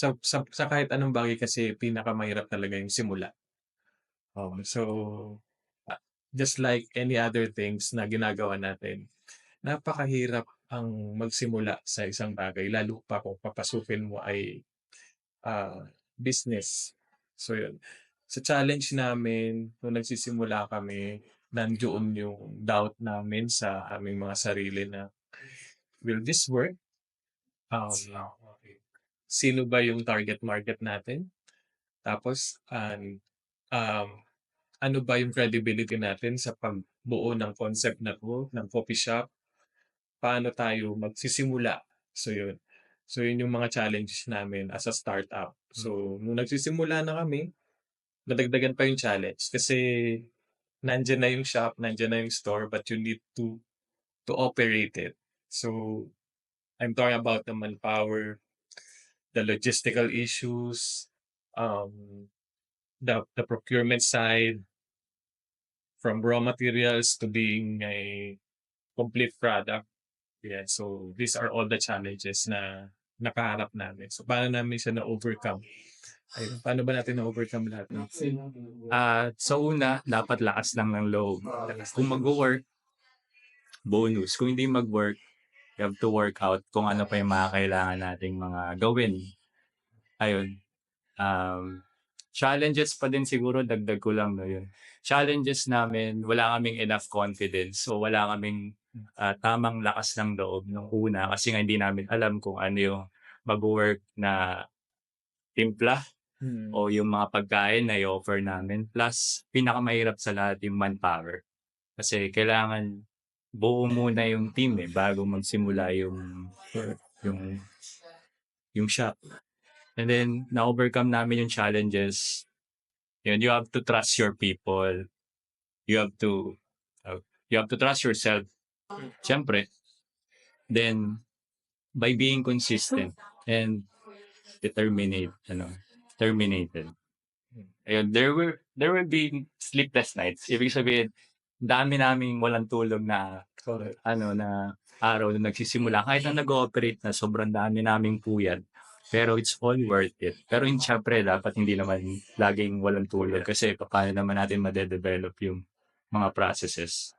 sa kahit anong bagay kasi pinakamahirap talaga yung simula. So, ah, just like any other things na ginagawa natin, napakahirap ang magsimula sa isang bagay lalo pa kung papasukin mo ay, business. So yun, sa challenge namin nung nagsisimula kami, nandoon yung doubt namin sa aming mga sarili na, "Will this work? Um, Sino ba yung target market natin? Tapos, um, ano ba yung credibility natin sa pagbuo ng concept na 'to, ng coffee shop? Paano tayo magsisimula?" So yun. So yun yung mga challenges namin as a startup. So nung nagsisimula na kami, nadagdagan pa yung challenge kasi nandiyan na yung shop, nandiyan na yung store, but you need to operate it. So I'm talking about the manpower, the logistical issues, um, the procurement side, from raw materials to being a complete product. Yeah, so these are all the challenges na nakaharap namin. So paano namin siya na-overcome? Ayun, paano ba natin na-overcome lahat ng Sa una, dapat lakas lang ng loob. Kung mag-work, bonus. Kung hindi mag-work, you have to work out kung ano pa yung mga kailangan nating mga gawin. Ayun. Um, Challenges pa din siguro, dagdag ko lang no yun. Challenges namin, wala kaming enough confidence. So wala kaming tamang lakas ng loob nung una kasi nga hindi namin alam kung ano yung mag-work na timpla o yung mga pagkain na i-offer namin. Plus, pinakamahirap sa lahat yung manpower. Kasi kailangan buo muna yung team bago magsimula yung yung shop. And then na-overcome namin yung challenges. Yun, you have to trust your people. You have to you have to trust yourself. Siyempre. Then by being consistent and terminated. Ayun, there will be sleepless nights. Ibig sabihin, dami naming walang tulog na correct? na araw na nagsisimula. Kahit na nag-ooperate na, sobrang dami naming puyat. Pero it's all worth it. Pero yun, syempre, dapat hindi naman laging walang tulog kasi paano naman natin madedevelop yung mga processes.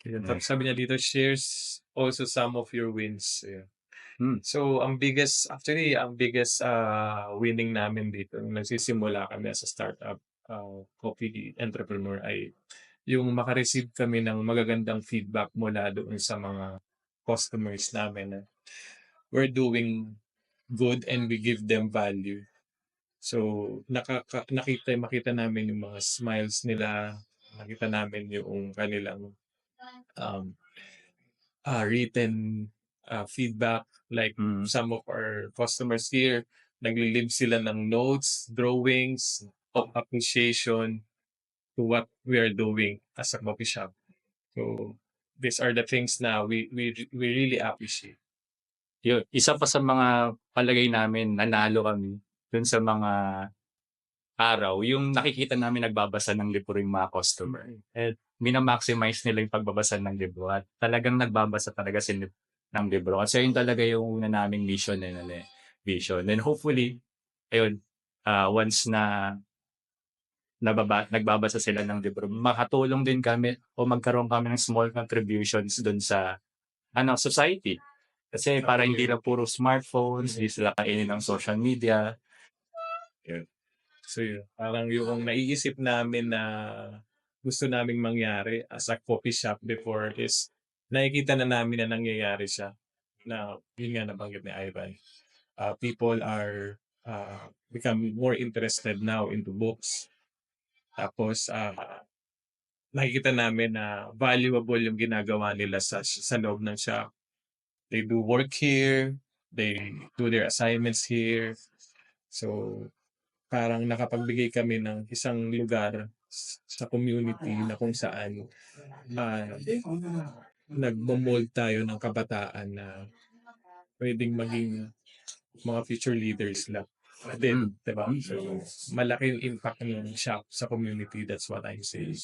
Kaya Yeah. sabi niya dito, shares also some of your wins. Yeah. So ang biggest winning namin dito nung nagsisimula kami as a startup coffee entrepreneur ay yung maka-receive kami ng magagandang feedback mula doon sa mga customers namin na we're doing good and we give them value. So makita namin yung mga smiles nila, nakita namin yung kanilang um, written feedback. Like Mm. some of our customers here, nagli-leave sila ng notes, drawings of appreciation to what we are doing as a coffee shop. So these are the things na we really appreciate. Yun, isa pa sa mga palagay namin, nanalo kami dun sa mga araw, yung nakikita namin nagbabasa ng libro yung mga customer. At mina-maximize nila yung pagbabasa ng libro at talagang nagbabasa talaga sila ng libro. Kasi yun talaga yung una naming mission vision. And hopefully, ayun, once na nagbabasa sila ng libro, makatulong din kami o magkaroon kami ng small contributions dun sa society. Kasi para hindi lang puro smartphones, hindi sila kainin ng social media. Yun. So yun, parang yung naiisip namin na gusto naming mangyari as a coffee shop before is nakikita na namin na nangyayari siya. Na yun nga nabanggit ni Ivan. People are become more interested now into books. Tapos nakikita namin na valuable yung ginagawa nila sa loob ng shop. They do work here, they do their assignments here. So parang nakapagbigay kami ng isang lugar sa community na kung saan ah nagmo-mold tayo ng kabataan na pwedeng maging mga future leaders lang din, 'di ba? So malaki yung impact ng shop sa community, that's what I'm saying.